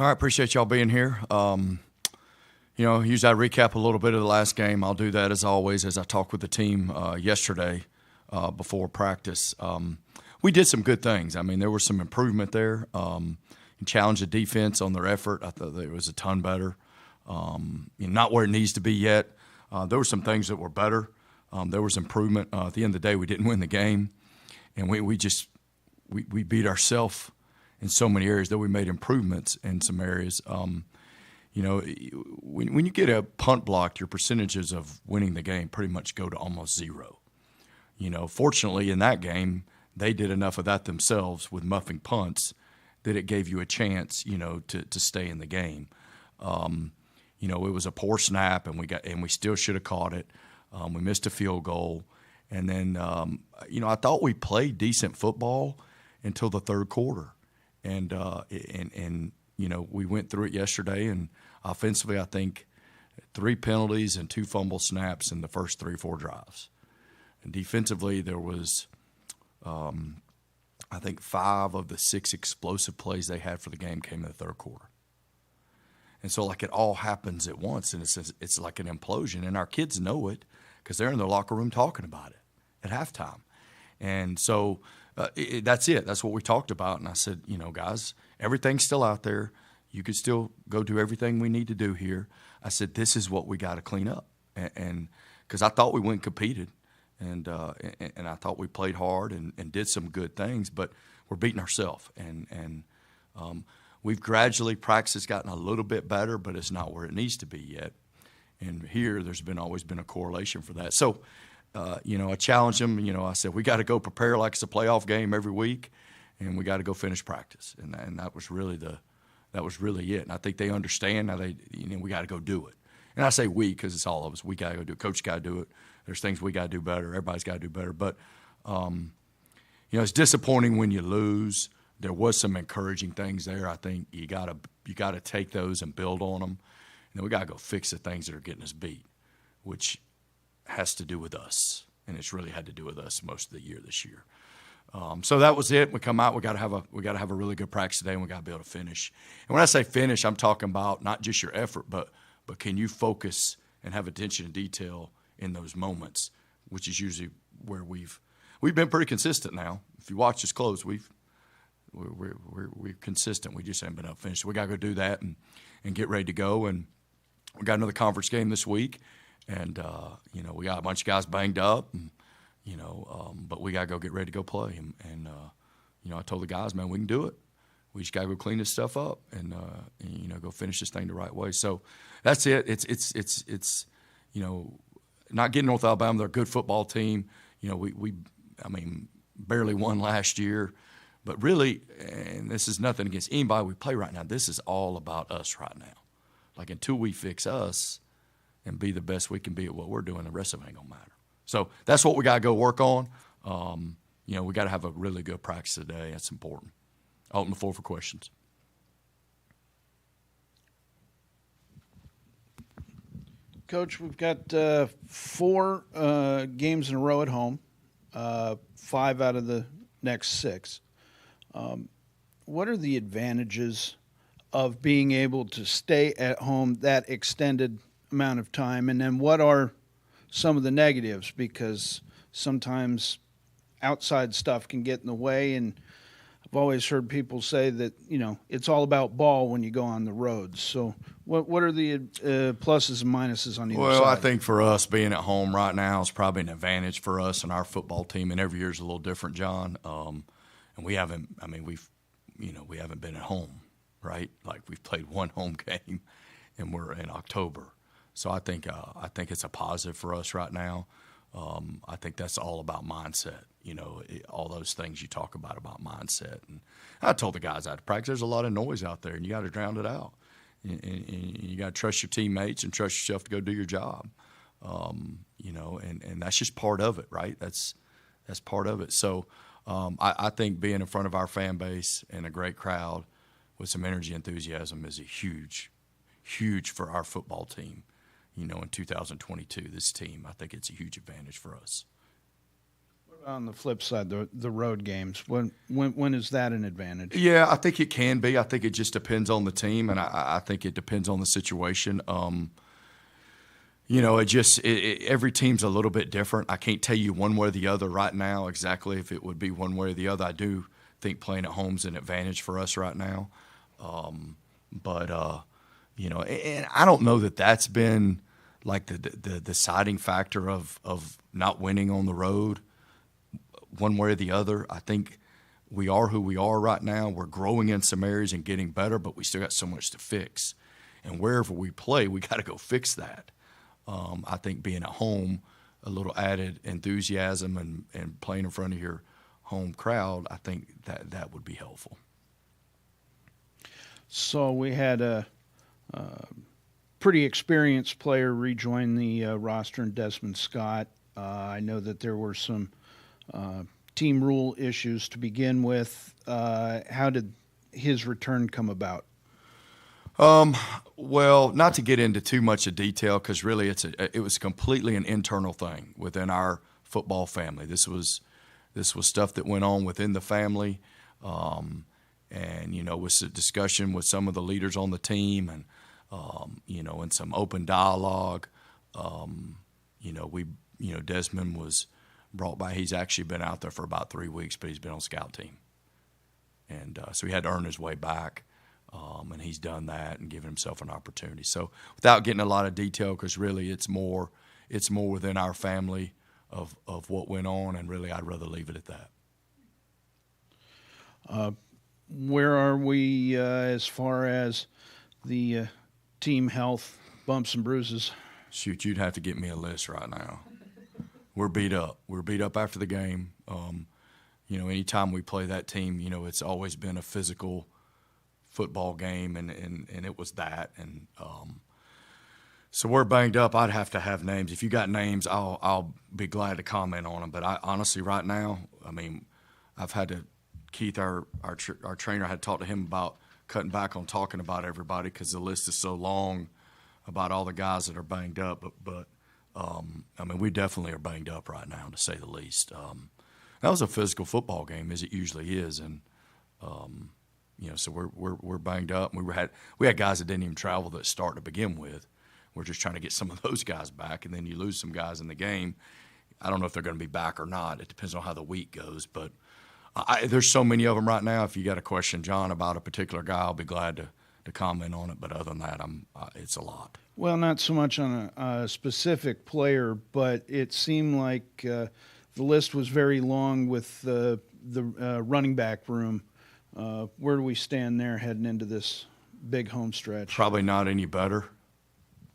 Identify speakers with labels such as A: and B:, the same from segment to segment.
A: All right, appreciate y'all being here. Usually I recap a little bit of the last game. I'll do that as always as I talked with the team yesterday before practice. We did some good things. I mean, there was some improvement there. Challenged the defense on their effort. I thought it was a ton better. Not where it needs to be yet. There were some things that were better. There was improvement. At the end of the day, we didn't win the game, and we beat ourselves in so many areas, though we made improvements in some areas. When you get a punt blocked, your percentages of winning the game pretty much go to almost zero. Fortunately in that game, they did enough of that themselves with muffing punts that it gave you a chance, to stay in the game. It was a poor snap, and we still should have caught it. We missed a field goal, and then I thought we played decent football until the third quarter. And we went through it yesterday, and offensively, I think 3 penalties and 2 fumble snaps in the first 3-4 drives. And defensively, there was, I think 5 of the 6 explosive plays they had for the game came in the third quarter. And so, it all happens at once, and it's like an implosion. And our kids know it because they're in their locker room talking about it at halftime. And so that's it. That's what we talked about. And I said, guys, everything's still out there. You could still go do everything we need to do here. I said, this is what we got to clean up. And because I thought we went and competed, and I thought we played hard and did some good things, but we're beating ourselves. And we've gradually, practice has gotten a little bit better, but it's not where it needs to be yet. And here, there's always been a correlation for that. So, I challenged them. I said, we got to go prepare like it's a playoff game every week, and we got to go finish practice. And that was really it. And I think they understand now. We got to go do it. And I say we because it's all of us. We got to go do it. Coach got to do it. There's things we got to do better. Everybody's got to do better. But it's disappointing when you lose. There was some encouraging things there. I think you got to take those and build on them. And then we got to go fix the things that are getting us beat, which has to do with us, and it's really had to do with us most of the year this year. So that was it. We come out. We got to have a really good practice today, and we got to be able to finish. And when I say finish, I'm talking about not just your effort, but can you focus and have attention to detail in those moments, which is usually where we've been pretty consistent now. If you watch us close, we're consistent. We just haven't been able to finish. So we got to go do that and get ready to go. And we got another conference game this week. And, we got a bunch of guys banged up, and, but we got to go get ready to go play. And I told the guys, man, we can do it. We just got to go clean this stuff up and go finish this thing the right way. So that's it. It's not getting North Alabama. They're a good football team. We barely won last year. But really, and this is nothing against anybody we play right now, this is all about us right now. Until we fix us and be the best we can be at what we're doing, the rest of it ain't going to matter. So that's what we got to go work on. We got to have a really good practice today. That's important. I'll open the floor for questions.
B: Coach, we've got 4 games in a row at home, 5 out of the next 6. What are the advantages of being able to stay at home that extended amount of time? And then what are some of the negatives? Because sometimes outside stuff can get in the way, and I've always heard people say that, it's all about ball when you go on the road. So what are the pluses and minuses on either side?
A: Well, I think for us being at home right now is probably an advantage for us and our football team, and every year is a little different, John. And we haven't been at home, right? We've played one home game, and we're in October. So I think it's a positive for us right now. I think that's all about mindset. All those things you talk about mindset. And I told the guys out of practice, there's a lot of noise out there, and you got to drown it out. And you got to trust your teammates and trust yourself to go do your job. And that's just part of it, right? That's part of it. So I think being in front of our fan base and a great crowd with some energy and enthusiasm is a huge for our football team. In 2022, this team, I think it's a huge advantage for us.
B: What On the flip side, the road games, when is that an advantage?
A: Yeah, I think it can be. I think it just depends on the team, and I think it depends on the situation. Every team's a little bit different. I can't tell you one way or the other right now exactly if it would be one way or the other. I do think playing at home's an advantage for us right now. And I don't know that that's been like the deciding factor of not winning on the road one way or the other. I think we are who we are right now. We're growing in some areas and getting better, but we still got so much to fix. And wherever we play, we got to go fix that. I think being at home, a little added enthusiasm and playing in front of your home crowd, I think that would be helpful.
B: So we had a pretty experienced player rejoin the roster in Desmond Scott. I know that there were some team rule issues to begin with. How did his return come about?
A: Well, not to get into too much of detail, because really it was completely an internal thing within our football family. This was stuff that went on within the family, and with a discussion with some of the leaders on the team, and and some open dialogue. Desmond was brought by. He's actually been out there for about 3 weeks, but he's been on scout team, and so he had to earn his way back. And he's done that and given himself an opportunity. So without getting a lot of detail, because really it's more within our family of what went on, and really I'd rather leave it at that.
B: Where are we as far as the team health, bumps and bruises?
A: Shoot, you'd have to get me a list right now. We're beat up. We're beat up after the game. Anytime we play that team, it's always been a physical football game, and it was that, and so we're banged up. I'd have to have names. If you got names, I'll be glad to comment on them. But I honestly, right now, I've had to. Keith, our trainer, had talked to him about cutting back on talking about everybody, because the list is so long about all the guys that are banged up. But we definitely are banged up right now, to say the least. That was a physical football game, as it usually is, and. So we're banged up. We had guys that didn't even travel that start to begin with. We're just trying to get some of those guys back, and then you lose some guys in the game. I don't know if they're going to be back or not. It depends on how the week goes. But there's so many of them right now. If you got a question, John, about a particular guy, I'll be glad to comment on it. But other than that, it's a lot.
B: Well, not so much on a specific player, but it seemed like the list was very long with the running back room. Where do we stand there heading into this big home stretch?
A: Probably not any better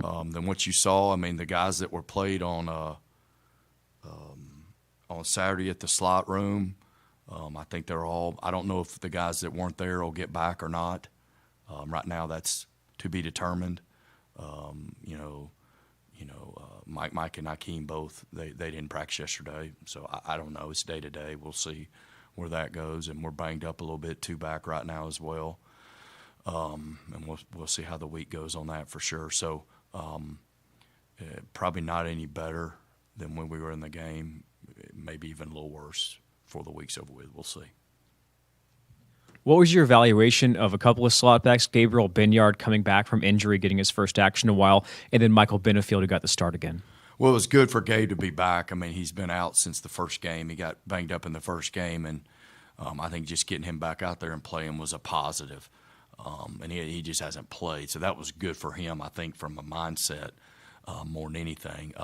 A: than what you saw. The guys that were played on Saturday at the slot room, I think they're all. I don't know if the guys that weren't there will get back or not. Right now, that's to be determined. Mike and Akeem both. They didn't practice yesterday, so I don't know. It's day to day. We'll see where that goes, and we're banged up a little bit, 2 back right now as well, and we'll see how the week goes on that for sure. So probably not any better than when we were in the game, maybe even a little worse before the week's over with. We'll see.
C: What was your evaluation of a couple of slot backs, Gabriel Binyard coming back from injury, getting his first action in a while, and then Michael Benefield, who got the start again?
A: Well, it was good for Gabe to be back. He's been out since the first game. He got banged up in the first game, and I think just getting him back out there and playing was a positive. And he just hasn't played, so that was good for him, I think, from a mindset more than anything.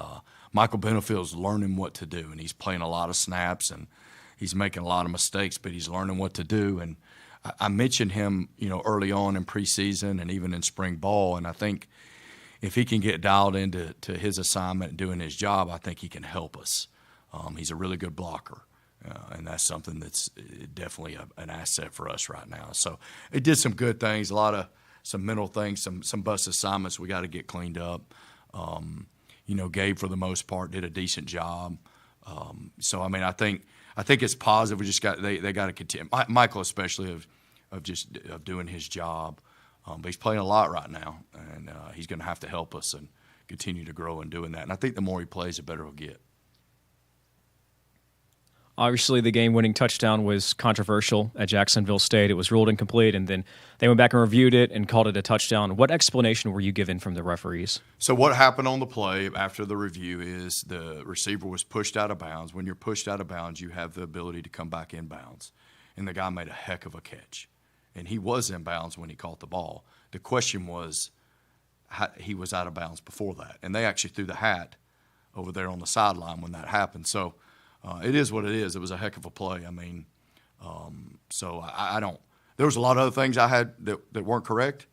A: Michael Benefield's learning what to do, and he's playing a lot of snaps, and he's making a lot of mistakes, but he's learning what to do. And I mentioned him, early on in preseason and even in spring ball, and I think if he can get dialed into his assignment and doing his job, I think he can help us. He's a really good blocker, and that's something that's definitely an asset for us right now. So it did some good things, a lot of some mental things, some bust assignments we got to get cleaned up. Gabe, for the most part, did a decent job. So I think it's positive. We just they got to continue. Michael especially of doing his job. But he's playing a lot right now, and he's going to have to help us and continue to grow in doing that. And I think the more he plays, the better he'll get.
C: Obviously, the game-winning touchdown was controversial at Jacksonville State. It was ruled incomplete, and then they went back and reviewed it and called it a touchdown. What explanation were you given from the referees?
A: So what happened on the play after the review is the receiver was pushed out of bounds. When you're pushed out of bounds, you have the ability to come back in bounds. And the guy made a heck of a catch. And he was in bounds when he caught the ball. The question was, he was out of bounds before that. And they actually threw the hat over there on the sideline when that happened. So it is what it is. It was a heck of a play. I mean, so I don't – there was a lot of other things I had that weren't correct.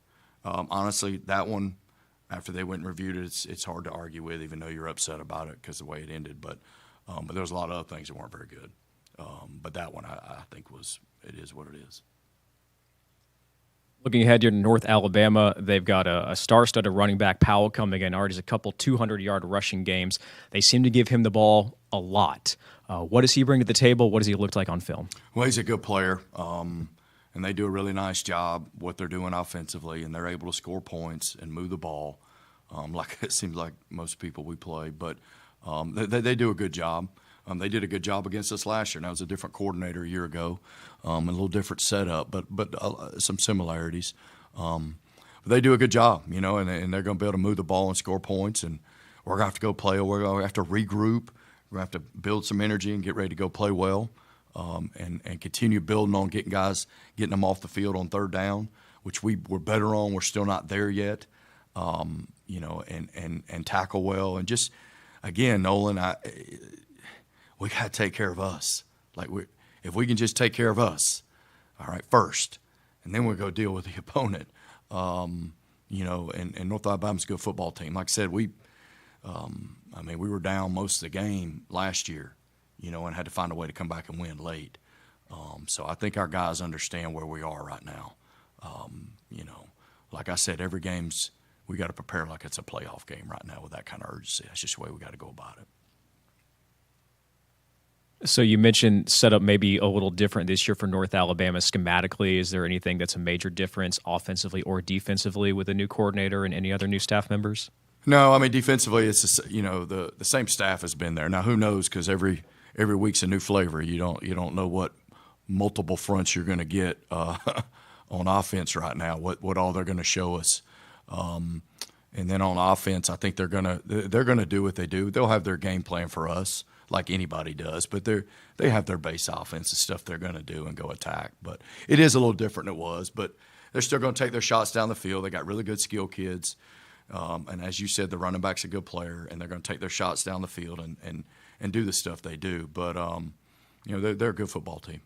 A: Honestly, that one, after they went and reviewed it, it's hard to argue with, even though you're upset about it because of the way it ended. But there was a lot of other things that weren't very good. But that one I think it is what it is.
C: Looking ahead here to North Alabama, they've got a star-studded running back, Powell, coming in. Already has a couple 200-yard rushing games. They seem to give him the ball a lot. What does he bring to the table? What does he look like on film?
A: Well, he's a good player, and they do a really nice job what they're doing offensively, and they're able to score points and move the ball, like it seems like most people we play. But they do a good job. They did a good job against us last year. Now, it was a different coordinator a year ago, a little different setup, but some similarities. But they do a good job, and they're going to be able to move the ball and score points. And we're going to have to go play. We're going to have to regroup. We're going to have to build some energy and get ready to go play well, and continue building on getting them off the field on third down, which we're better on. We're still not there yet, and tackle well. And just, again, Nolan, we got to take care of us. If we can just take care of us, all right, first, and then we'll go deal with the opponent. And North Alabama's a good football team. Like I said, we were down most of the game last year, and had to find a way to come back and win late. So I think our guys understand where we are right now. Like I said, every game's we got to prepare like it's a playoff game right now with that kind of urgency. That's just the way we got to go about it.
C: So you mentioned setup maybe a little different this year for North Alabama schematically. Is there anything that's a major difference offensively or defensively with a new coordinator and any other new staff members?
A: No, I mean defensively, it's the same staff has been there. Now who knows? Because every week's a new flavor. You don't know what multiple fronts you're going to get on offense right now. What all they're going to show us. And then on offense, I think they're gonna do what they do. They'll have their game plan for us, like anybody does, but they have their base offense and stuff they're going to do and go attack. But it is a little different than it was, but they're still going to take their shots down the field. They got really good skill kids, and as you said, the running back's a good player, and they're going to take their shots down the field and do the stuff they do. But they're a good football team.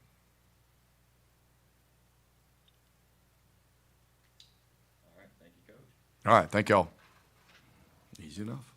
A: All right, thank you, Coach. All right, thank y'all. Easy enough.